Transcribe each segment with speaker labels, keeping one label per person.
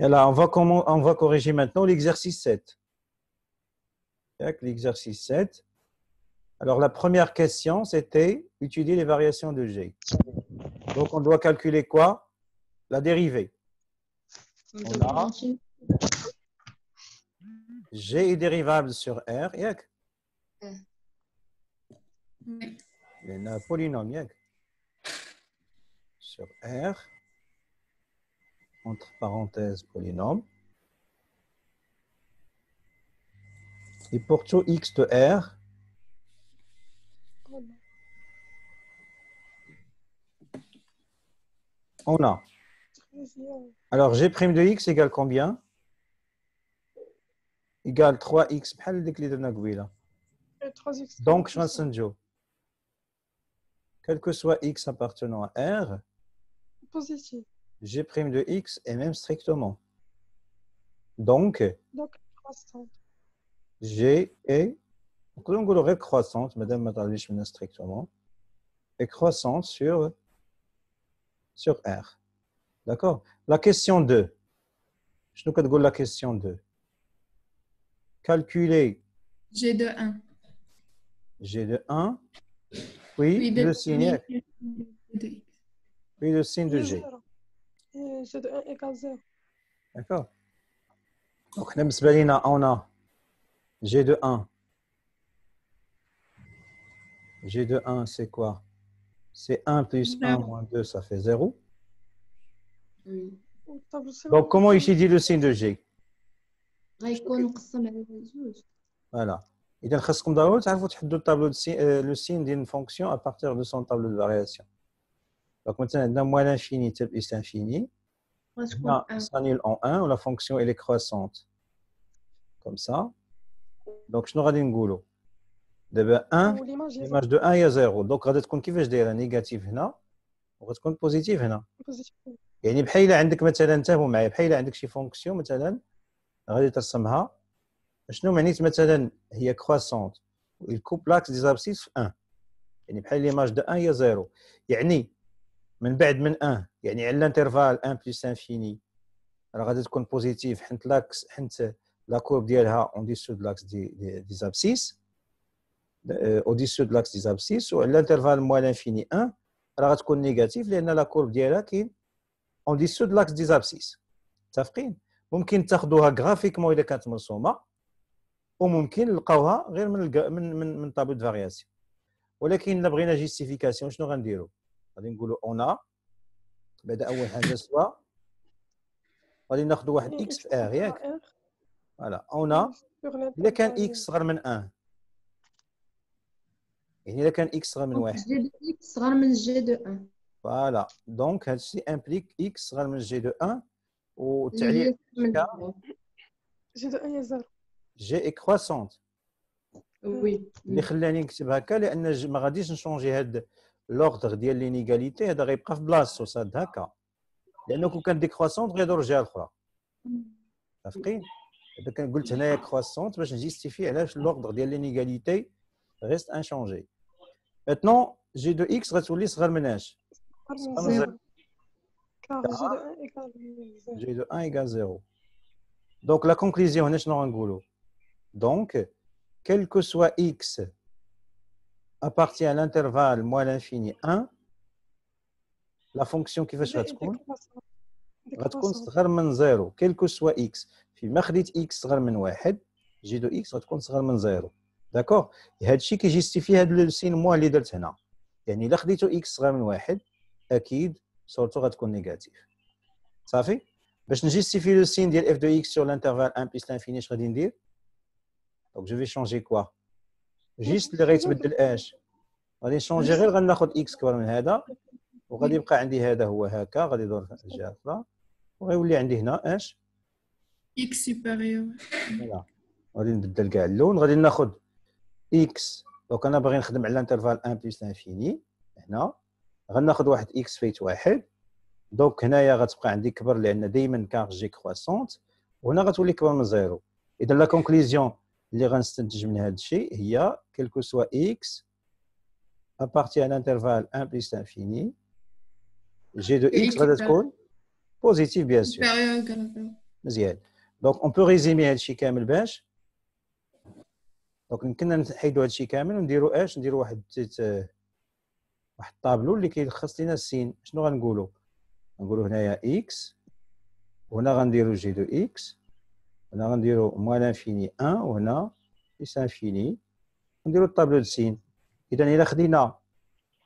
Speaker 1: Et là, on va corriger maintenant l'exercice 7. L'exercice 7. Alors, la première question, c'était étudier les variations de G. Donc, on doit calculer quoi? La dérivée. On a G est dérivable sur R. Il y a un polynôme sur R, entre parenthèses, polynôme. Et pour tout x de R, on a. Alors, G' de x égale combien? Égale 3x. Donc, je vais quel que soit x appartenant à R,
Speaker 2: positif.
Speaker 1: G' de x est même strictement. Donc
Speaker 2: croissante.
Speaker 1: G est, on peut croissante, madame Matalish strictement, est croissante sur R. D'accord? La question 2. Je nous la question 2. Calculer
Speaker 3: G de 1.
Speaker 1: G de 1, oui, le signe. Oui, le signe de G.
Speaker 2: G de 1 égale 0.
Speaker 1: D'accord? Donc, on a G de 1. G de 1, c'est quoi? C'est 1 plus 1 moins 2, ça fait 0.
Speaker 3: Oui.
Speaker 1: Donc, comment étudier le signe de G? Voilà. إذا خاصكم ضروري تعرفوا تحدوا الطابلو لو سين ديال الفونكسيون à partir de son tableau de variation. Donc maintenant عندنا moins l'infini type plus l'infini. Là, ça annule en 1 où la fonction elle est croissante. Comme ça. Donc شنو غادي نقولوا؟ دابا 1 l'image de 1 هي 0. donc غادي تكون كيفاش دايره نيجاتيف هنا وغتكون بوزيتيف هنا. يعني بحال الا عندك مثلا انتبهوا معايا بحال الا عندك شي فونكسيون مثلا غادي ترسمها شنو معنيت مثلا هي كرواسونت الكوب لاكس دي زابسيس في 1 يعني بحال ليماج دو 1 هي 0 يعني من بعد من 1 يعني على الانترفال 1 بلس انفيني راه غادي تكون بوزيتيف حيت لاكس حيت لا كورب ديالها اون ديسو دو لاكس دي زابسيس او ديسو دو لاكس دي زابسيس وعلى الانترفال موال انفيني 1 راه غتكون نيجاتيف لان لا كورب ديالها كاين اون ديسو دو لاكس دي زابسيس متفقين ممكن تاخذوها غرافيكمون اذا كانت مرسومه وممكن نلقاوها غير من طابلو دو فارياسيون ولكن الا بغينا جيستيفيكاسيون شنو غنديروا غادي نقولوا اون بعد اول حاجه سوا غادي ناخذوا واحد اكس في ار ياك فوالا اون الا كان اكس صغر من 1 يعني الا كان اكس صغر من 1
Speaker 3: جي دو اكس صغر من جي دو 1
Speaker 1: فوالا دونك هادشي امبليك اكس صغر من جي دو 1
Speaker 3: اللي
Speaker 1: والتعليق
Speaker 3: هي
Speaker 2: جي دو 1 هي 0
Speaker 1: جي اي كرواسونت
Speaker 3: وي
Speaker 1: اللي خلاني نكتب هكا لان ما غاديش نشونجي هاد لوردر ديال لينيغاليتي هذا غيبقى في بلاصتو صاد هكا لانه كون كان دي كرواسونت غيدور جهه اخرى متفقين اذا كان قلت هنايا كرواسونت باش نجيستيفي علاش لوردر ديال لينيغاليتي ريست انشونجي ميتنون جي دو اكس غتولي صغر من اش جي دو 1 ايكال 0 دونك لا كونكلوزيون هنا شنو غنقولوا دونك quel que soit x appartient à l'intervalle moins l'infini 1 la fonction كيفاش غتكون غتكون صغر من 0 quel que soit x فيما خديت x صغر من 1 جي دو x غتكون صغر من 0 داكوغ هذا الشيء كيجيستيفي هذا السين موان اللي درت هنا يعني الا خديتو x صغر من 1 اكيد صورته غتكون نيجاتيف صافي باش نجيستيفي لو سين ديال f de x sur l'intervalle 1 plus l'infini اش غادي ندير donc je vais changer quoi جيست اللي غيتبدل اش غادي نشونجي غير غناخذ اكس كبر من هذا وغادي يبقى عندي هذا هو هكا غادي يدور في الجهه الاخرى وغيولي عندي هنا اش
Speaker 3: اكس سوبيريور
Speaker 1: فوالا غادي نبدل كاع اللون غادي ناخذ اكس دونك انا باغي نخدم على الانترفال 1 بلس لانفيني هنا غناخذ واحد اكس فايت واحد دونك هنايا غتبقى عندي كبر لان دائما كار جي كرواسونت وهنا غتولي كبر من زيرو اذا لا كونكلوزيون اللي غنستنتج من هذا الشيء هي quel que soit x appartient à l'intervalle 1 plus l'infini g de x غادي تكون بوزيتيف بيان سور مزيان. دونك اون بو ريزيمي هادشي كامل باش دونك يمكننا نحيدوا هادشي كامل ونديروا اش نديروا واحد الطابلو اللي كيلخص لنا السين. شنو غنقولوا؟ غنقولوا هنايا اكس وهنا غنديروا جي دو اكس، هنا غنديروا موال انفيني 1 وهنا بلس انفيني، نديروا الطابلو دو سين. اذا الا خدينا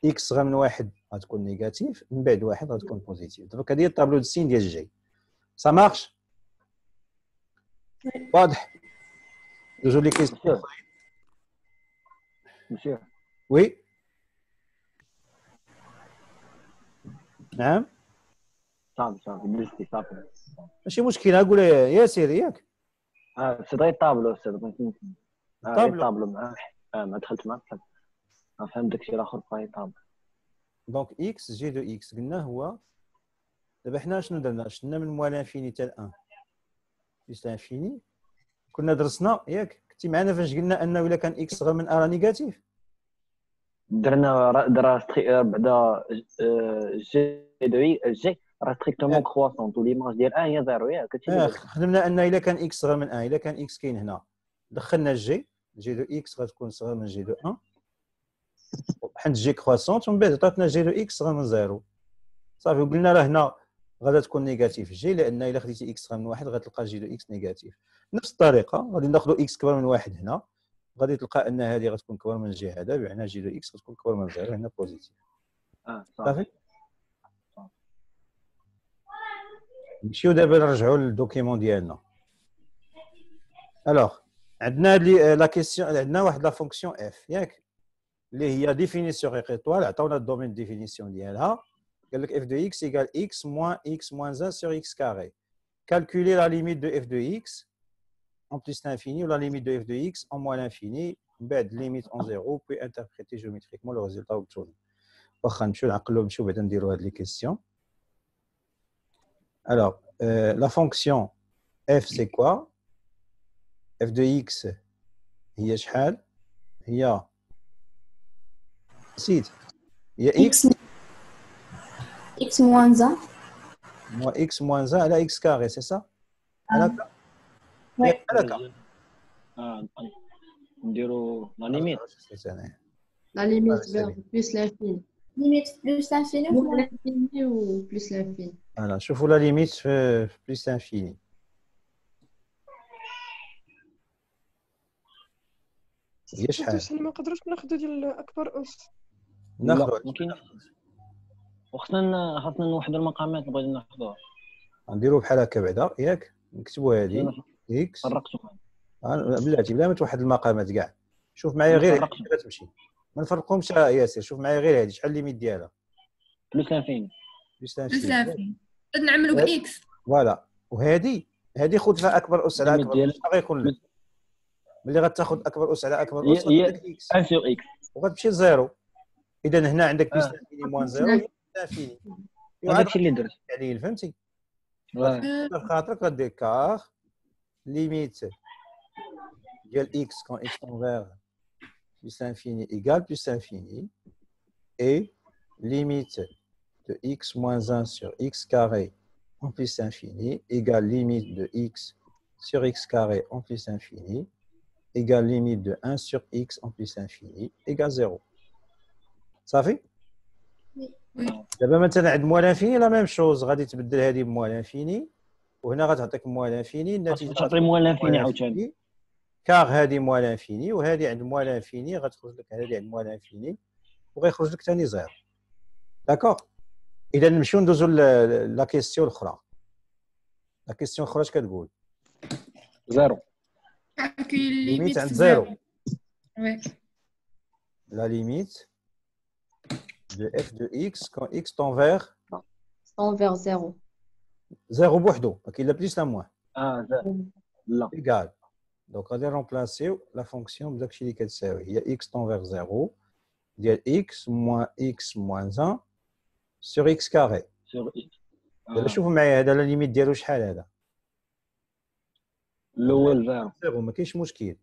Speaker 1: اكس صغر من واحد غتكون نيجاتيف، من بعد واحد غتكون بوزيتيف. دونك هذه هي الطابلو دو سين ديال جي. سا مارش؟ واضح؟ دوزو لي كيسيون.
Speaker 4: مسيو
Speaker 1: وي نعم
Speaker 4: صافي بلستي صافي
Speaker 1: ماشي مشكل. قول ياسر ياك
Speaker 4: سيدي طابلو استاذ بغيت
Speaker 1: طابلو.
Speaker 4: طابلو معاه ما دخلت معاه فهمت داكشي الاخر باي طابلو.
Speaker 1: دونك اكس جي دو اكس قلنا هو دابا حنا شنو درنا؟ شفنا من موال انفيني حتى ل 1 بلس انفيني. كنا درسنا ياك كنتي معنا فاش قلنا انه الا كان اكس صغر من ا راه نيجاتيف.
Speaker 4: درنا بعدا جي دو جي راه ستريكتومون كرواسونت وليماج ديال هي زيرو ياك
Speaker 1: خدمنا ان الا كان اكس صغر من 1 الا كان اكس كاين هنا دخلنا الجي دو اكس غتكون صغر من جي دو 1 حيت جي كرواسونت ومن بعد عطاتنا جي دو اكس صغر من زيرو صافي. وقلنا راه هنا غادا تكون نيجاتيف جي لان الا خديتي اكس صغر من واحد غتلقى جي دو اكس نيجاتيف. نفس الطريقه غادي ناخذ اكس كبر من واحد هنا غادي تلقى ان هذه غتكون كبر من جي هذا بمعنى جي دو اكس غتكون كبر من زيرو هنا بوزيتيف. صافي. نمشيو دابا نرجعوا للدوكيمون ديالنا. الوغ عندنا لا كيسيون عندنا واحد لا فونكسيون اف ياك اللي هي ديفينيسيون ايكوال. عطاونا الدومين ديفينيسيون ديالها قال لك اف دو اكس ايكال اكس موان اكس موان 1 سور اكس كاري. كالكولي لا ليميت دو اف دو اكس en plus l'infini ou la limite de f de x en moins l'infini, بعد limite en 0 puis interpréter géométriquement le résultat obtenu. واخا نمشيو نعقلوا نمشيو بعدا نديروا هاد لي كيسيون. Alors la fonction f c'est quoi? f de x هي شحال؟ هي نسيت هي x
Speaker 5: x moins 1
Speaker 1: moins x moins 1 على x carré c'est ça؟ هكا هكا
Speaker 4: نديرو لا ليميت
Speaker 3: La limite vers plus l'infini.
Speaker 5: limite plus l'infini ou
Speaker 3: Moins l'infini ou plus l'infini.
Speaker 1: Voilà, شوفوا la limite plus l'infini. هي شحال؟
Speaker 2: ما نقدروش ناخذوا ديال اكبر اس.
Speaker 1: ناخذوا
Speaker 4: خاصنا نوحدوا المقامات بغينا ناخذوها.
Speaker 1: نديروا بحال هكا بعدا ياك نكتبوا هذه اكس
Speaker 4: فرقتو
Speaker 1: بلاتي بلا ما توحد المقامات كاع. شوف معايا غير هذه تمشي ما نفرقهمش ياسر. شوف معايا غير هذه شحال الليميت ديالها؟
Speaker 4: بلس لانفين
Speaker 1: بلس
Speaker 3: بلس l'infini. نعملوا باكس.
Speaker 1: فوالا وهذه خذ فيها اكبر اس على اكبر اس غيكون لك ملي غتاخذ اكبر اس على اكبر اس
Speaker 4: هي
Speaker 1: اكس
Speaker 4: 1 سور اكس
Speaker 1: وغتمشي لزيرو. اذا هنا عندك بلس انفيني موان زيرو هي انفيني.
Speaker 4: هذاك اللي درت
Speaker 1: عليه فهمتي؟
Speaker 4: في
Speaker 1: خاطرك غدير كار ليميت ديال اكس كون اكس انفير plus l'infini égale plus l'infini et limite de x moins 1 sur x carré en plus l'infini égale limite de x sur x carré en plus l'infini égale limite de 1 sur x en plus l'infini égale 0. Ça fait? دابا مثلا عند موال انفيني لا ميم شوز غادي تبدل هذه بموال انفيني وهنا غتعطيك موال انفيني النتيجه
Speaker 4: تعطي موال انفيني عاوتاني
Speaker 1: كار هذه موال انفيني وهذه عند موال انفيني غتخرج لك هذه عند موال انفيني وغيخرج لك ثاني زيرو. داكوغ. اذا نمشيو ندوزو لا كيسيون الاخرى. لا كيسيون الاخرى اش كتقول؟
Speaker 4: زيرو
Speaker 1: ليميت عند زيرو.
Speaker 3: وي.
Speaker 1: لا ليميت de f de x quand x tend vers
Speaker 3: Vers 0.
Speaker 1: 0 بوحدو ما كاين لا بليس لا موان.
Speaker 4: زيرو لا
Speaker 1: égal. Donc غادي نرومبلاسيو لا فونكسيون بداكشي اللي كتساوي هي x tend vers 0 ديال x moins x moins 1 sur x carré.
Speaker 4: سور اكس
Speaker 1: دابا شوفوا معايا هذا لا ليميت ديالو شحال هذا؟
Speaker 4: الاول زيرو
Speaker 1: زيرو ما كاينش مشكل.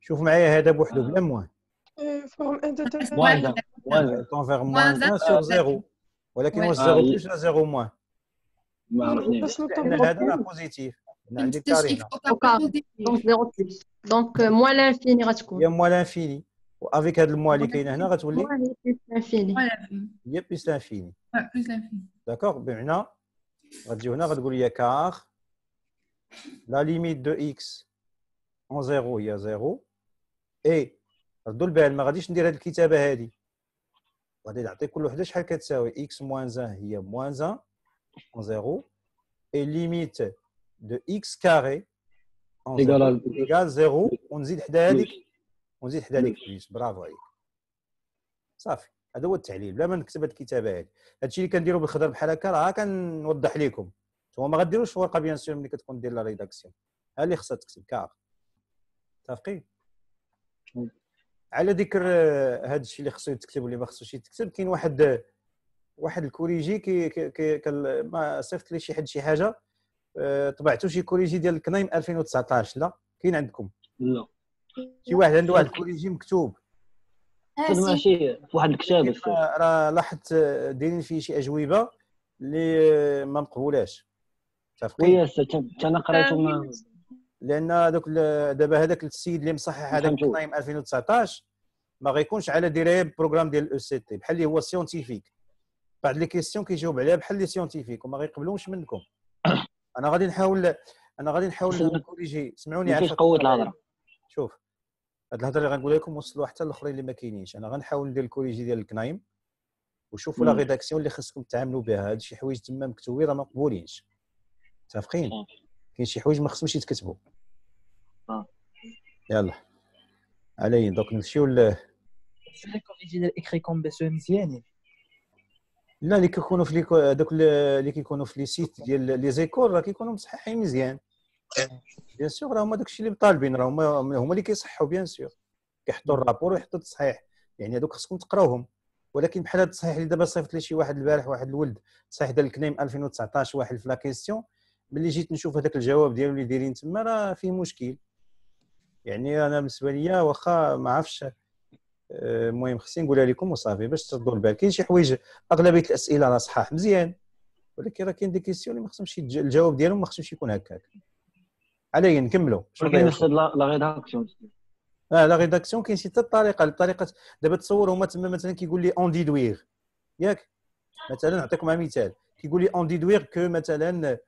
Speaker 1: شوف معايا هذا بوحدو بلا موان.
Speaker 2: فهم انت
Speaker 4: موان
Speaker 1: tend vers moins 1 sur 0 ولكن واش 0 بلس ولا 0 موان؟
Speaker 4: ما عرفنيش
Speaker 2: بس
Speaker 1: لأن هذا راه بوزيتيف هنا عندي
Speaker 3: تحتاج
Speaker 1: كاري هنا
Speaker 3: إكس أو كاري
Speaker 6: دونك 0 بلس دونك موان لانفيني
Speaker 1: هي
Speaker 6: غتكون
Speaker 1: موان لانفيني وافيك هاد الموا اللي كاينه هنا غتولي
Speaker 6: موان هي بلس لانفيني
Speaker 1: هي بلس لانفيني
Speaker 3: بلس لانفيني
Speaker 1: داكوغ بمعنى غتجي هنا غتقول لي كار لا ليميت دو اكس اون زيرو هي زيرو اي ردوا البال ما غاديش ندير هاد الكتابه هادي غادي نعطي كل وحده شحال كتساوي اكس موان 1 هي موان 1 اون زيرو اي ليميت دو اكس كاري اون زيرو ايكال زيرو ونزيد حدا هذيك ونزيد حدا هذيك بليس برافو عليك صافي هذا هو التعليل بلا ما نكتب هاد الكتابه هادي هادشي اللي كنديرو بالخضر بحال هكا راه كنوضح لكم نتوما ما غديروش في ورقه بيان سور ملي كتكون دير لا ريداكسيون ها اللي خصها تكتب كار متفقين على ذكر هذا الشيء اللي خصو يتكتب واللي ما خصوش يتكتب كاين واحد الكوريجي ما صيفط لي شي حاجه طبعتو شي كوريجي ديال الكنايم 2019 لا كاين عندكم
Speaker 4: لا
Speaker 1: شي واحد عنده واحد الكوريجي مكتوب
Speaker 4: ماشي في واحد الكتاب
Speaker 1: راه لاحظت دايرين فيه شي اجوبه اللي ما مقبولاش متفقين
Speaker 4: وي انا قريته
Speaker 1: لان دابا هذاك السيد اللي مصحح هذاك الكنايم 2019 ما غيكونش على درايه بالبروغرام ديال الاو سي تي بحال اللي هو سيونتيفيك بعض لي كيسيون كيجاوب عليها بحال لي سيونتيفيك وما غيقبلوش منكم انا غادي نحاول نكوريجي سمعوني
Speaker 4: كيفاش قوه الهضره
Speaker 1: شوف هاد الهضره اللي غنقول لكم وصلوا حتى الاخرين اللي ما كاينينش انا غنحاول ندير الكوريجي ديال الكنايم وشوفوا لا ريداكسيون اللي خصكم تعاملوا بها هاد شي حوايج تما مكتوبين راه ما مقبولينش متفقين كاين شي حوايج ما خصهمش يتكتبوا يلا علي دوك نمشيو
Speaker 7: كوريجي ديال اكري كوم بي سو مزيانين
Speaker 1: لا اللي كيكونوا في هذوك اللي كيكونوا في لي سيت ديال لي زيكول راه كيكونوا مصححين مزيان بيان سور راه هما داكشي اللي طالبين راه هما اللي كيصححوا بيان سور كيحطوا الرابور ويحطوا التصحيح يعني هذوك خصكم تقراوهم ولكن بحال هذا التصحيح اللي دابا صيفط لي شي واحد البارح واحد الولد تصحيح ديال الكنيم 2019 واحد في لا كيسيون ملي جيت نشوف هذاك الجواب ديالو اللي دايرين تما راه فيه مشكل يعني انا بالنسبه ليا واخا ما عرفتش المهم خصني نقولها لكم وصافي باش تردوا البال كاين شي حوايج اغلبيه الاسئله راه صحاح مزيان ولكن راه كاين دي كيسيون اللي ما خصهمش الجواب ديالهم ما خصوش يكون هكاك علي نكملوا
Speaker 4: ولكن لا ريداكسيون
Speaker 1: لا ريداكسيون كاين شي الطريقه دابا تصور هما تما مثلا كيقول لي اون ديدوير ياك مثلا نعطيكم مثال كيقول لي اون ديدوير كو مثلا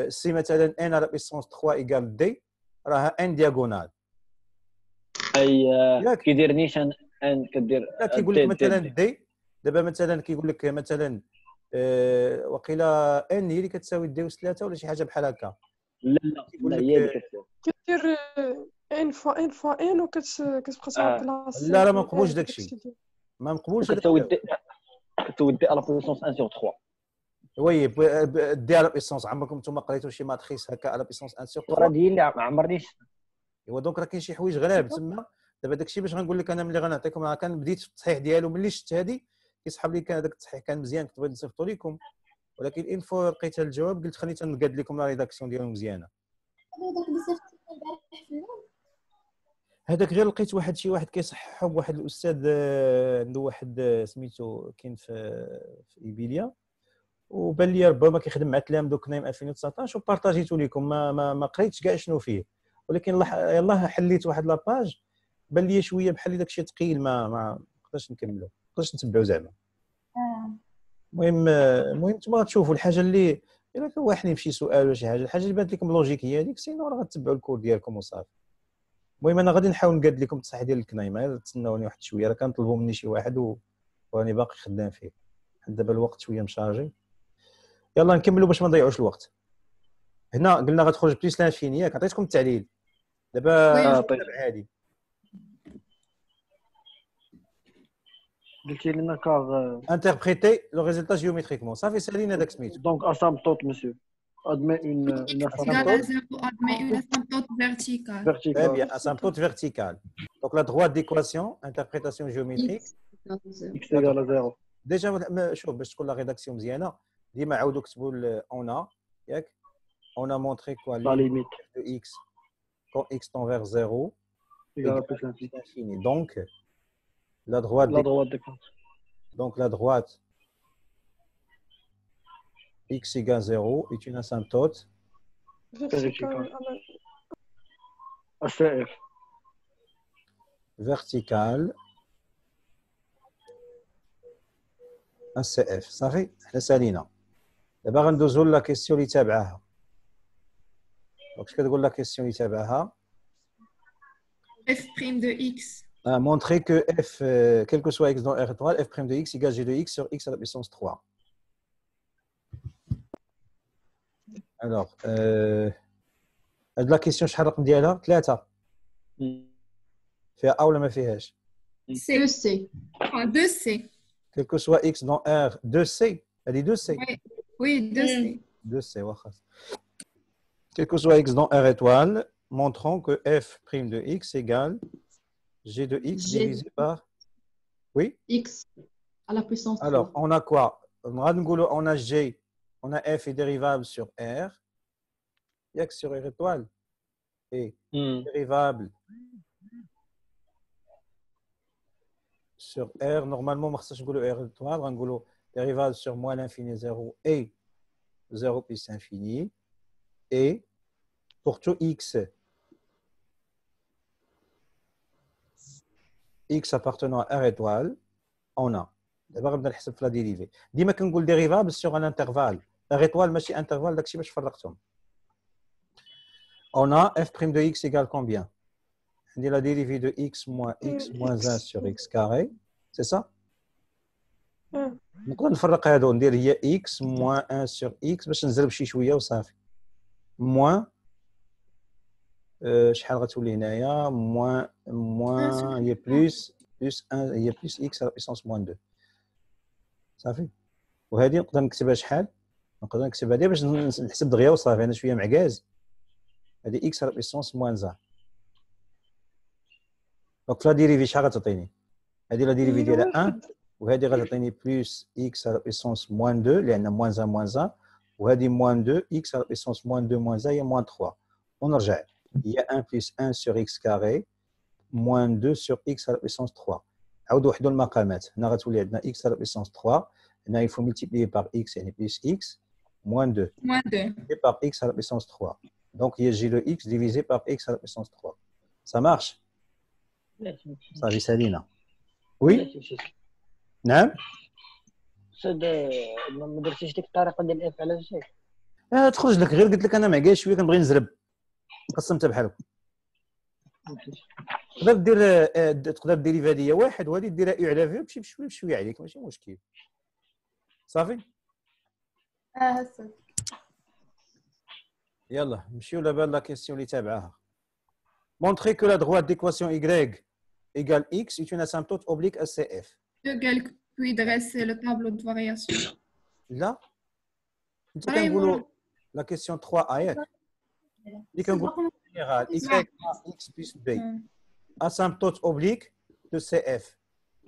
Speaker 1: سي مثلا ان على بيسونس 3 ايكال دي راها ان دياغونال
Speaker 4: اي كيدير نيشان ان كدير
Speaker 1: كيقول لك مثلا دي دابا مثلا كيقول لك مثلا وقيله ان هي اللي كتساوي دي و3 ولا شي حاجه بحال هكا
Speaker 4: لا هي اللي كتساوي
Speaker 2: كدير ان فوا ان فوا ان وكتبقى تعطي لاصي
Speaker 1: لا راه ما مقبولش داكشي ما مقبولش
Speaker 4: كتساوي دي على بويسونس 1 sur 3
Speaker 1: وي دي على بيسونس عمركم نتوما قريتوا شي ماتريس هكا على بيسونس 1 sur 3
Speaker 4: راه ديال اللي ما عمرنيش
Speaker 1: ايوا دونك راه كاين شي حوايج غراب تما دابا داكشي باش غنقول لك انا ملي غنعطيكم راه كان بديت في التصحيح ديالو ملي شفت هذه كيسحب لي كان هذاك التصحيح كان مزيان كنت بغيت نصيفطو لكم ولكن ان فوا لقيت هذا الجواب قلت خليت نقاد لكم لا ريداكسيون ديالو مزيانه هذاك غير لقيت شي واحد كيصححو بواحد الاستاذ عنده واحد سميتو كاين في ايبيليا وبان لي ربما كيخدم مع تلامذو كنايم 2019 وبارطاجيتو لكم ما قريتش كاع شنو فيه ولكن يلاه حليت واحد لاباج بان لي شويه بحال داكشي ثقيل ما نقدرش نكملو ما نقدرش نتبعو زعما المهم نتوما غتشوفوا الحاجه اللي الا كان واحد في شي سؤال ولا شي حاجه الحاجه اللي بانت لكم لوجيك هي هذيك سينو راه غتبعوا الكور ديالكم وصافي المهم انا غادي نحاول نقاد لكم التصحيح ديال الكنايم غير تسناوني واحد شويه راه كنطلبوا مني شي واحد وراني باقي خدام فيه دابا الوقت شويه مشارجي يلا نكملوا باش ما نضيعوش الوقت هنا قلنا غتخرج بليس لانفيني ياك عطيتكم التعليل دابا عادي
Speaker 4: قلتي لنا كار
Speaker 1: انتربريتي لو ريزولتا جيوميتريكمون صافي سالينا داك سميتو
Speaker 4: دونك اسامبتوت مسيو admet une
Speaker 3: admet une asymptote verticale.
Speaker 1: Très bien, asymptote verticale. Donc la droite d'équation, interprétation géométrique.
Speaker 4: x égale à 0.
Speaker 1: Déjà, شوف باش تكون لا ريداكسيون مزيانه ديما عاودوا كتبوا on a ياك on a montré quoi
Speaker 4: la limite
Speaker 1: de x quand x tend vers 0
Speaker 4: égale à plus l'infini.
Speaker 1: Donc la droite
Speaker 4: d'équation.
Speaker 1: Donc la droite x égale 0 est une asymptote
Speaker 2: فيرتيكال
Speaker 4: السائف
Speaker 1: فيرتيكال السي اف صافي حنا سالينا دابا غندوزو لا كيسيون اللي تابعاها دونك اش كتقول لا كيسيون اللي تابعاها
Speaker 8: f' de x.
Speaker 1: montrer que f quel que soit x dans R étoile f' de x égale g de x sur x à la puissance 3 alors هاد لا كيسيون شحال الرقم ديالها 3 فيها ا ولا ما فيهاش
Speaker 8: C.
Speaker 3: 2C.
Speaker 8: 2C.
Speaker 1: quel que soit x dans R 2c elle est 2c
Speaker 8: Oui, 2C.
Speaker 1: 2c واخا quel que soit x dans R étoile montrons que f' de x égale g de x
Speaker 3: G.
Speaker 1: divisé par oui
Speaker 3: X à la puissance 3.
Speaker 1: alors on a quoi on a g on a f est dérivable sur R x sur R étoile est dérivable sur R normalement ما خصناش نقولوا R étoile غنقولوا dérivable sur moins l'infini 0 et 0 plus infini et pour tout x appartenant à R étoile on a دابا غنبدا نحسب في لا ديريفي ديما كنقول dérivable sur un intervalle R étoile ماشي intervalle داكشي باش فرقتهم on a f' de x égale combien عندي la dérivée de x moins 1 sur x carré c'est ça نقدر نفرق هادو ندير هي x moins 1 sur x باش نزرب شي شويه وصافي moins شحال غتولي هنايا moins هي plus 1 هي plus x à la puissance moins 2 صافي وهذه نقدر نكتبها شحال نقدر نكتبها هذه باش نحسب دغيا وصافي انا شويه معكاز هذه x à la puissance moins 1 دونك لا ديريفي شحال غتعطيني هذه لا ديريفي ديالها 1 وهذه غتعطيني بلس x à la puissance moins 2 لان moins 1 moins 1 وهذه moins 2 x à la puissance moins 2 moins 1 هي moins 3 ونرجع هي 1 plus 1 sur x carré moins 2 sur x à la puissance 3 عاودوا وحدوا المقامات هنا غتولي عندنا x à la puissance 3 هنا il faut multiplier par x يعني plus x moins 2 et par x à la puissance 3 donc il y a g de x divisé par x à la puissance 3 ça marche صافي سالينا وي نعم
Speaker 4: سد ما درتيش ديك الطريقه ديال اف على جي
Speaker 1: تخرج لك غير قلت لك انا معكاش شويه كنبغي نزرب قسمتها بحالكم تقدر دير هذه واحد وهذه ديرها اي على في بشويه بشويه عليك ماشي مشكل صافي يلا نمشيو دابا لا كيسيون اللي تابعاها montrer que la droite d'équation y égale x est une asymptote oblique à CF.
Speaker 8: Puis dresser le tableau de variation.
Speaker 1: Là, la question 3 ayat. Il y a général y x plus b. Asymptote oblique de CF.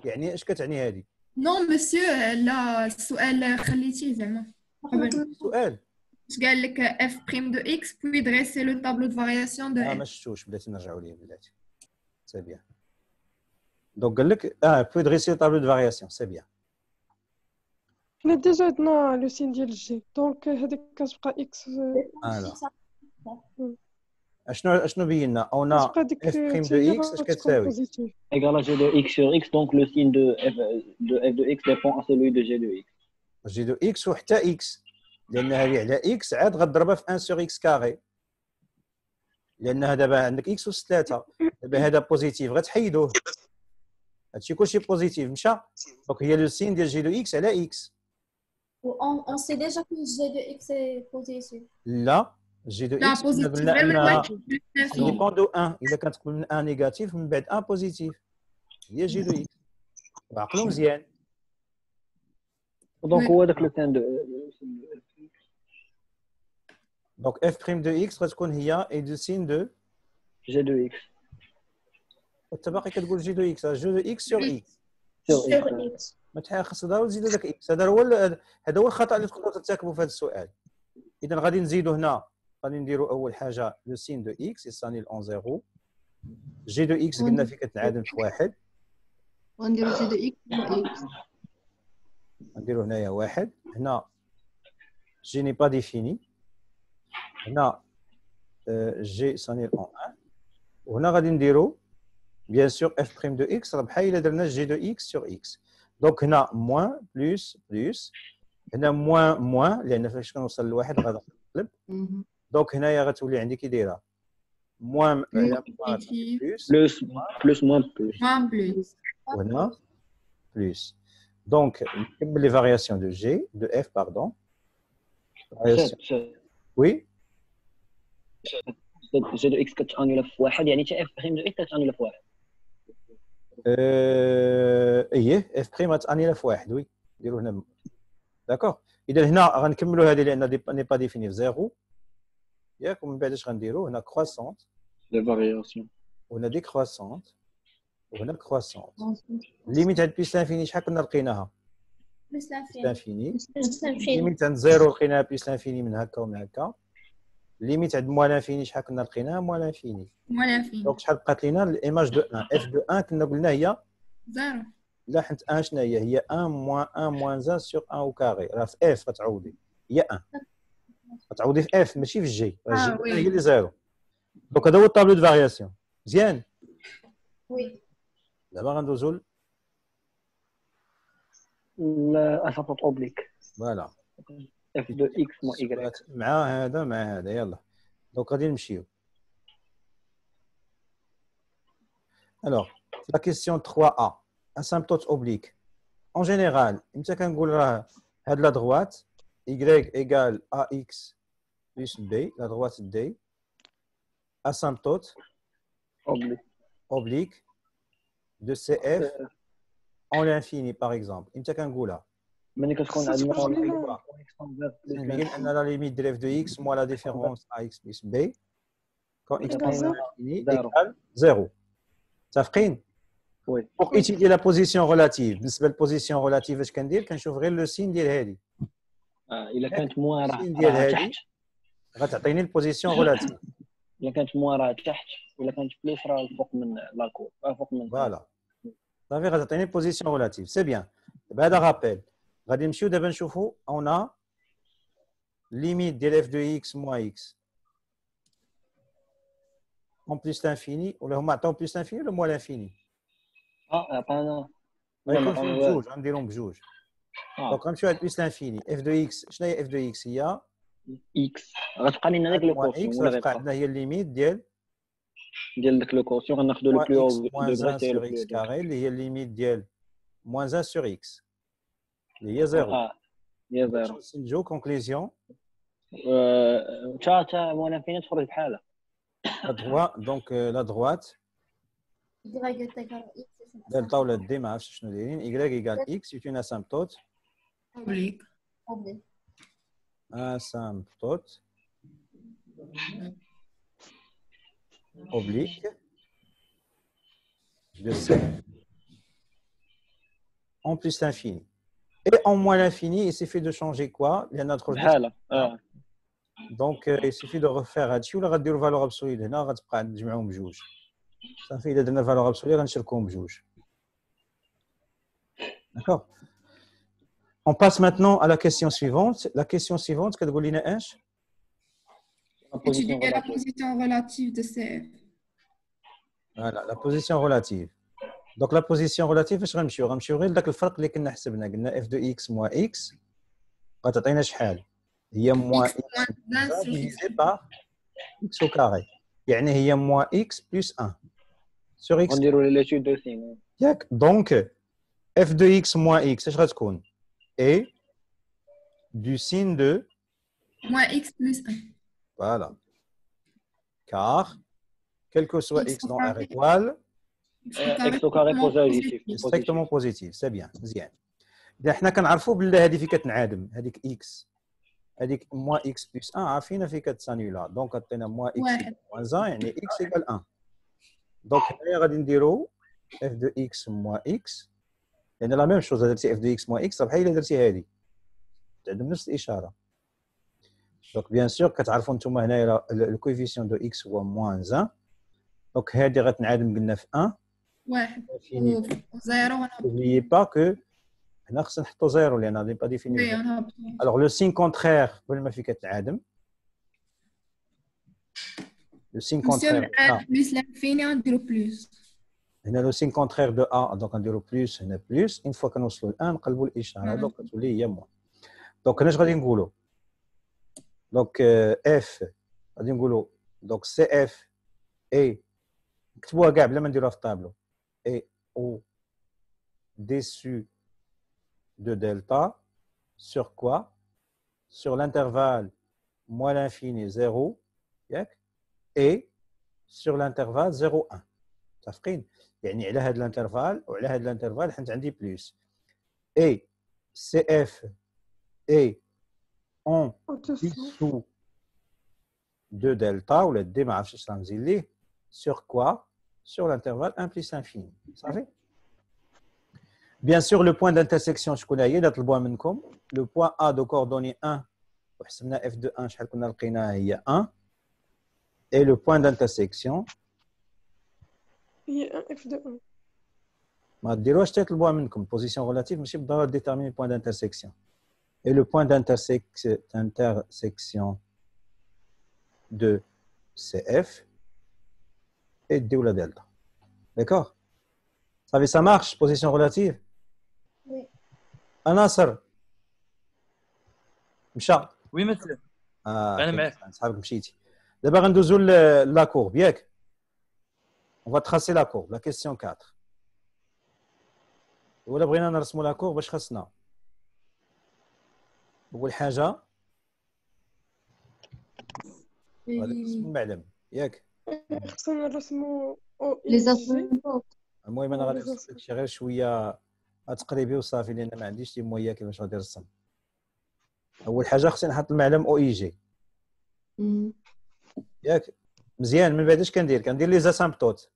Speaker 1: يعني ايش كتعني هذه؟
Speaker 8: Non monsieur لا السؤال خليتيه زعما.
Speaker 1: سؤال
Speaker 8: اش قال لك f' de x puis dresser le tableau de variation de f.
Speaker 1: ما شفتوش بلاتي نرجعوا ليه بلاتي. سي بيان. دونك قال لك puis dresser le tableau de variation, c'est bien.
Speaker 2: حنا ديجا عندنا لو سين ديال الجي دونك هذيك كتبقى اكس
Speaker 1: اشنو بينا اون f' de x اش كتساوي
Speaker 4: égal à g de x sur x donc le signe de f de x dépend à celui de g de x
Speaker 1: g de x وحتى x لان هذه على x عاد غضربها في 1 sur x كاري لان دابا عندك x اس 3 دابا هذا بوزيتيف غتحيدوه هادشي كلشي بوزيتيف مشى دونك هي لو سين ديال جي دو اكس على اكس
Speaker 5: On sait déjà que g de x est positif.
Speaker 1: لا جي دو اكس قلنا ديبون دو 1 الا كانت قبل من 1 نيجاتيف من بعد 1 بوزيتيف هي جي دو اكس وعقلو مزيان
Speaker 4: دونك هو داك لو سين دو
Speaker 1: دونك اف بريم دو اكس غتكون هي اي دو سين دو
Speaker 4: جي دو اكس
Speaker 1: وانت باقي كتقول جي دو اكس جو دو اكس سور اكس
Speaker 5: Sur x.
Speaker 1: ما خاص ضروري نزيدو داك اكس هذا هو الخطا اللي تقدروا ترتكبوا في هذا السؤال اذا غادي نزيدو هنا غادي نديروا اول حاجه لو سين دو اكس يساني اون زيرو جي دو اكس قلنا فين كتنعادل في واحد
Speaker 3: ونديرو جي دو اكس
Speaker 1: نديرو هنايا واحد هنا جي ني با ديفيني هنا G s'annule en 1. On a نديرو bien sûr f' de x راه بحال الا درنا g de x sur x. Donc هنا moins plus plus هنا moins moins لان فاش كنوصل لواحد غادي نقلب. دونك هنايا غتولي عندي كي دايره moins
Speaker 8: Plus.
Speaker 4: plus moins plus.
Speaker 8: Moins plus.
Speaker 1: وهنا plus. Donc نكمل les variations de g de f pardon. Oui.
Speaker 4: جي دو اكس كتانيلا في واحد يعني حتى اف بريم دو اكس كتانيلا في واحد.
Speaker 1: ايه اف بريم غتانيلا في واحد وي نديرو هنا داكوغ. اذا هنا غنكملوا هذه لان ني با ديفيني في زيرو ياك ومن بعد اش غنديروا هنا كروسونت
Speaker 4: لي فارياسيون
Speaker 1: وهنا ديكروسونت وهنا كروسونت. ليميت عند بليس لانفيني شحال كنا لقيناها؟
Speaker 5: بلس
Speaker 1: لانفيني.
Speaker 5: لانفيني.
Speaker 1: ليميت عند زيرو لقيناها بليس لانفيني من هكا ومن هكا. ليميت عند موان لانفيني شحال كنا لقيناها؟ موان لانفيني.
Speaker 8: Moins l'infini.
Speaker 1: دونك شحال بقات لينا الايماج دو 1 اف دو 1 كنا قلنا هي
Speaker 8: Zéro.
Speaker 1: لا حنت 1 شنو هي 1 موان 1 موان 1 سور 1 او كاري راه في اف غتعوضي هي 1 غتعوضي في اف ماشي في جي راه جي هي اللي زيرو. دونك هذا هو الطابلو دو فارياسيون مزيان.
Speaker 5: وي.
Speaker 1: دابا غندوزو
Speaker 4: الاساطات اوبليك
Speaker 1: فوالا
Speaker 4: اف دو اكس مو ايكغيك
Speaker 1: مع هذا مع هذا يلا. دونك غادي نمشيو. Alors, la question 3A, asymptote oblique. En général, imta كنقول راه هاد la droite y égale ax plus b, la droite d, asymptote oblique de CF en l'infini par exemple. imta كنقولها
Speaker 4: ملي كتكون عندنا
Speaker 1: نبين ان la limite de f de x moins la différence ax plus b quand x tend à l'infini égale 0. متفقين؟
Speaker 4: وي.
Speaker 1: Pour étudier la position relative, بالنسبه للبوزيسيون relative اش كندير؟ كنشوف غير لو سين ديال هذه.
Speaker 4: الا كانت موان
Speaker 1: السين ديال
Speaker 4: راه
Speaker 1: هذه
Speaker 4: تحت
Speaker 1: غتعطيني البوزيسيون relative.
Speaker 4: الا كانت موان راه تحت ولا كانت بلوس راه فوق من لاكور فوق من
Speaker 1: فوالا صافي غتعطيني البوزيسيون relative. سي بيان. دابا هذا رابيل غادي نمشيو دابا نشوفوا اون ا ليميت ديال اف دو اكس موان اكس en plus l'infini ولا هما عطاو plus l'infini ولا moins l'infini؟
Speaker 4: عطانا
Speaker 1: غيكون فيهم بجوج غنديرهم بجوج. دونك غنمشيو على plus l'infini اف دو اكس شنو هي اف دو اكس؟ هي
Speaker 4: اكس غتبقى لنا داك لو
Speaker 1: موان
Speaker 4: كورسيون
Speaker 1: اكس
Speaker 4: ولا
Speaker 1: غتبقى
Speaker 4: غيبقى
Speaker 1: عندنا هي الليميت ديال
Speaker 4: ديال داك لو كورسيون غناخذوا لو
Speaker 1: moins
Speaker 4: بلو
Speaker 1: x moins 1
Speaker 4: دو
Speaker 1: sur x carré اللي هي الليميت ديال moins 1 sur x اللي هي 0.
Speaker 4: هي زيرو
Speaker 1: نسجلو كونكلوزيون
Speaker 4: تا موان فين تخرج بحالها
Speaker 1: la droite donc la droite
Speaker 5: Y égale X.
Speaker 1: delta ولا d ما عرفتش شنو دايرين y égale x c'est une asymptote
Speaker 8: Oblique.
Speaker 5: Oblique.
Speaker 1: asymptote oblique de C en plus l'infini et en moins l'infini il suffit de changer quoi لأن ندخل
Speaker 4: بحالها
Speaker 1: دونك il suffit de refaire هادشي ولا غديروا فالور ابسولي هنا غتبقى نجمعهم بجوج صافي الا درنا فالور ابسولي غنشركوهم بجوج. D'accord. On passe maintenant à la question suivante. La question suivante كتقول لنا اش؟
Speaker 8: Étudier la position relative de CF.
Speaker 1: Voilà, la position relative. Donc la position relative اش غنمشيو؟ غنمشيو غير لذاك الفرق اللي كنا حسبنا قلنا f de x moins x غتعطينا شحال؟ هي moins x divisé par x au carré. يعني هي moins x plus 1 sur x.
Speaker 4: غنديروا لي ليتود دو سين
Speaker 1: ياك دونك f de x moins x اش غتكون؟ et du signe de
Speaker 8: Moins X plus 1.
Speaker 1: voilà car quel que soit x dans R étoile
Speaker 4: اكس او كاري بوزيتيف
Speaker 1: strictement positif c'est bien مزيان. اذا حنا كنعرفوا بلي هذه فين كتنعدم هذيك x هذيك moins x plus 1 عارفين فين كتسانيولا دونك عطينا moins x moins 1 يعني x égale 1 دونك هنايا غادي نديرو f de x moins x لان لا ميم شوز درتي f de x moins x بحال الا درتي هذه تعدم نفس الاشاره. دونك بيان سور كتعرفوا نتوما هنايا الكويفيسيون دو x هو moins 1 دونك هذه غتنعدم قلنا في 1
Speaker 8: واحد وزيرو ونهبط.
Speaker 1: N'oubliez pas que هنا خصنا نحطو زيرو لان غادي با ديفينير.
Speaker 8: وي ونهبط.
Speaker 1: Alors le signe contraire قبل ما فين كتنعدم Le signe
Speaker 8: Nous sommes
Speaker 1: contraire de A.
Speaker 8: 1 plus l'infini, on dit plus.
Speaker 1: هنا le signe contraire de A, donc نديرو plus هنا plus. Une fois كنوصلوا ل 1 نقلبوا الإشارة دونك كتولي هي موان. دونك هنا اش غادي نقولوا؟ دونك F غادي نقولوا دونك CF est نكتبوها كاع بلا ما نديروها في الطابلو. Et au-dessus de delta sur quoi? Sur l'intervalle moins l'infini 0 et sur l'intervalle 0 1. متفقين؟ يعني على هذا الانترفال وعلى هذا الانترفال حيت عندي بلس. Et CF est en dessous de delta ou le D ما عرفتش اش غنزيد ليه. Sur quoi? Sur l'intervalle 1 plus l'infini. صافي؟ Bien sûr, le point d'intersection, je connais, le point A de coordonnée 1, F de 1, il y a 1, et le point d'intersection,
Speaker 2: il y a un F de 1.
Speaker 1: ما ديروش تاع البوا منكم position relative ماشي بالضروره déterminer le point d'intersection. Et le point d'intersection de CF est D ou la delta. D'accord? Ça marche, position relative?
Speaker 5: Oui.
Speaker 1: Nasser مشى.
Speaker 7: Oui, monsieur. أنا معك.
Speaker 1: صحابك مشيتي. دابا غندوزو لا courbe ياك. On va tracer la courbe, la question 4. ولا بغينا نرسموا لا courbe باش خاصنا. أول حاجة غادي نرسمو المعلم ياك.
Speaker 2: خصنا نرسمو
Speaker 6: Les asymptotes.
Speaker 1: المهم انا غادي نرسم شي غير شويه تقريبي وصافي لان ما عنديش لي مويا كيفاش غادي نرسم. اول حاجه خصني نحط المعلم او اي جي ياك مزيان. من بعد اش كندير لي زاسامبتوت.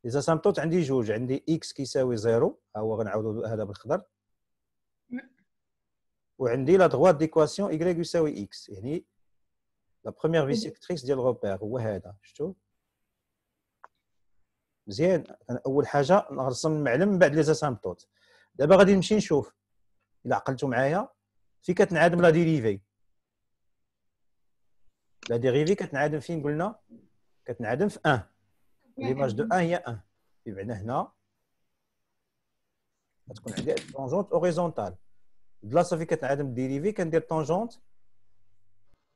Speaker 1: لي زاسامبتوت عندي جوج، عندي اكس كيساوي 0 ها هو غنعاودو هذا بالخضر، وعندي لا droite ديكواسيون y يساوي اكس، يعني لا بروميير بيسيكتريس ديال الروبير هو هذا. شفتوا مزيان؟ اول حاجه نرسم المعلم من بعد لي زاسامبتوت. دابا غادي نمشي نشوف الا عقلتوا معايا في كتنعدم لا ديريفي. لا ديريفي كتنعدم فين قلنا؟ كتنعدم في 1. ليماج دو 1 هي 1. بمعنى هنا غتكون عندي طونجونت اوريزونتال. بلاصه فين كتنعدم الديريفي كندير طونجونت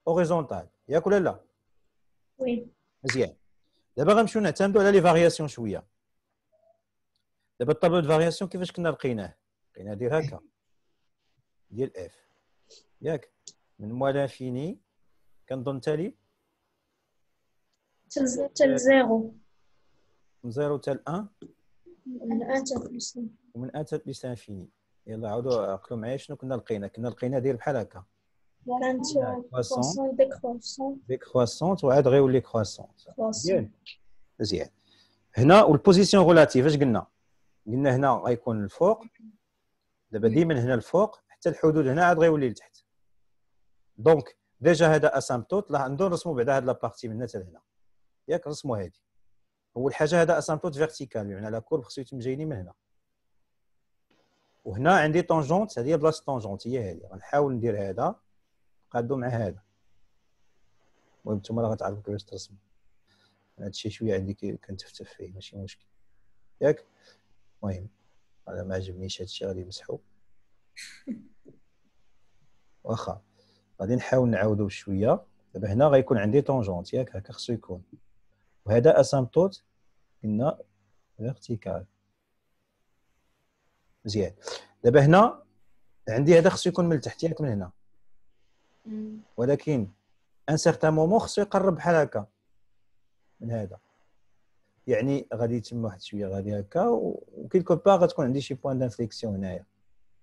Speaker 1: اوريزونتال، ياك ولا لا؟
Speaker 5: وي.
Speaker 1: مزيان. دابا غنمشيو نعتمدوا على لي فارياسيون شويه. دابا الطابلو دو فارياسيون كيفاش كنا لقيناه؟ لقيناه داير هكا ديال اف ياك من موال لانفيني كنظن تالي
Speaker 5: تل زيرو.
Speaker 1: من 0 حتى ل 1
Speaker 5: من 1 حتى بلس.
Speaker 1: ومن 1 حتى بلس لانفيني. يلا عاودوا عقلوا معايا شنو كنا لقينا داير بحال هكا.
Speaker 5: كانت كروسون ديكروسون
Speaker 1: ديكروسونت وعاد غيولي كروسونت. مزيان. هنا والبوزيسيون غولاتيف اش قلنا؟ قلنا هنا غيكون الفوق. دابا ديما هنا الفوق حتى الحدود هنا عاد غيولي لتحت. دونك ديجا هذا اسامبتوت لا ندور نرسمو بعدا هاد لابارتي من هنا حتى لهنا ياك. نرسمو هادي اول حاجه. هذا اسامبتوت فيرتيكال بمعنى لا كورب خصو يتم جايني من هنا، وهنا عندي طونجونت. هذه هي بلاصه طونجونت هي هذه. غنحاول ندير هذا قادو مع هذا. المهم نتوما راه غتعرفوا كيفاش ترسموا. هذا الشيء شويه عندي كنتفتف فيه ماشي مشكل ياك. المهم انا ما عجبنيش هذا الشيء غادي نمسحو واخا. غادي نحاول نعاودو شويه. دابا هنا غيكون عندي طونجونت ياك هكا خصو يكون، وهذا اسامبتوت قلنا فيرتيكال. مزيان. دابا هنا عندي هذا خصو يكون من التحت ياك من هنا، ولكن ان سيغتان مومون خصو يقرب بحال هكا من هذا. يعني غادي يتم واحد شويه غادي هكا وكيلكو با غتكون عندي شي بوين دانفليكسيون هنايا،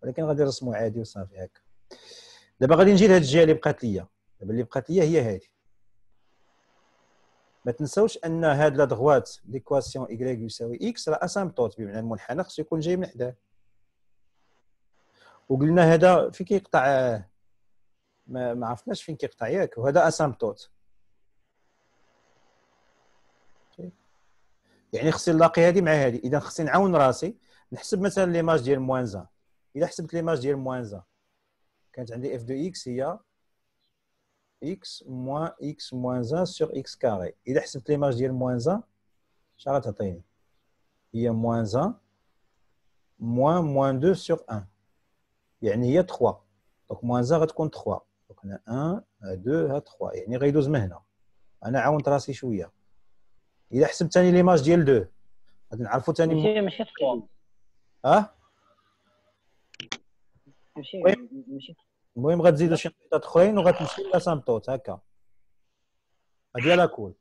Speaker 1: ولكن غادي نرسمو عادي وصافي هكا. دابا غادي نجي لهاد الجهه اللي بقات ليا. دابا اللي بقات ليا هي هذه. ما تنساوش ان هاد لا دغوات ليكواسيون y يساوي x راه اسامبتوت بمعنى المنحنى خصو يكون جاي من حداه. وقلنا هذا فين كيقطع ما عرفناش فين كيقطع ياك، وهذا اسامبتوت. يعني خصني نلاقي هذه مع هذه. اذا خصني نعاون راسي نحسب مثلا ليماج ديال موان 1. اذا حسبت ليماج ديال موان 1 كانت عندي اف دو اكس هي x moins x moins 1 sur x carré. إذا حسبت ليماج ديال moins 1 اش غتعطيني؟ هي moins 1 moins 2 sur 1 يعني هي 3. دونك moins 1 غتكون 3. دونك هنا 1 2 3 يعني غيدوز من هنا. انا عاونت راسي شويه. اذا حسبت ثاني ليماج ديال 2 غادي نعرفوا ثاني
Speaker 4: ماشي 3 ماشي
Speaker 1: المهم غتزيدوا شي نقطات اخرين وغتمشي لاسامبتوت هكا. هادي على كول.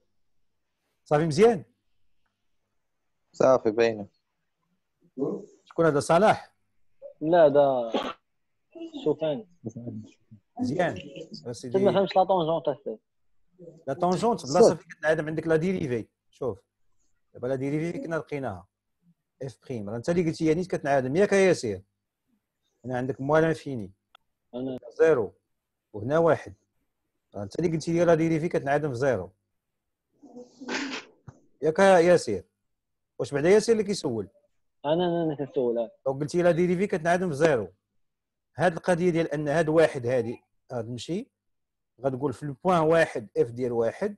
Speaker 1: صافي مزيان.
Speaker 9: صافي باينه.
Speaker 1: شكون هذا صلاح؟
Speaker 4: لا دا شوفان
Speaker 1: مزيان
Speaker 4: ما
Speaker 1: اسيدي.
Speaker 4: فهمتش لا طونجونت اسيدي.
Speaker 1: لا طونجونت بلاصه فين كتنعدم عندك لا ديريفي. شوف دابا لا ديريفي كنا لقيناها اف بريم. راه انت اللي قلتي هي نيت كتنعدم ياك ياسير. هنا عندك موال انفيني
Speaker 4: انا
Speaker 1: زيرو وهنا واحد. راه انت اللي قلتي لي لا ديريفي كتنعدم في زيرو ياك ياسير. واش بعدا ياسير اللي كيسول؟
Speaker 4: انا كنسول.
Speaker 1: لو قلتي لا ديريفي كتنعدم في زيرو. هاد القضيه ديال ان هاد واحد هادي غتمشي غتقول في البوان واحد اف ديال واحد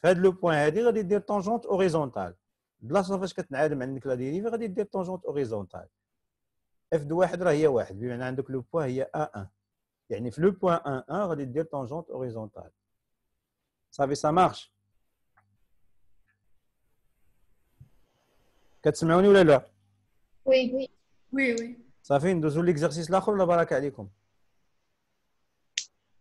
Speaker 1: في هاد لو بوان هادي غادي دير طونجونت اوريزونتال. بلاصه فاش كتنعدم عندك لا ديريفي غادي دير طونجونت اوريزونتال. اف دو واحد راه هي واحد بمعنى عندك لو بوان هي ا 1 يعني في لو بوان ا 1 غادي دير طونجونت اوريزونتال. صافي سا مارش. كتسمعوني ولا لا؟
Speaker 5: Oui, oui.
Speaker 8: Oui, oui.
Speaker 1: صافي ندوزو ليكزارسيس الاخر ولا بارك عليكم؟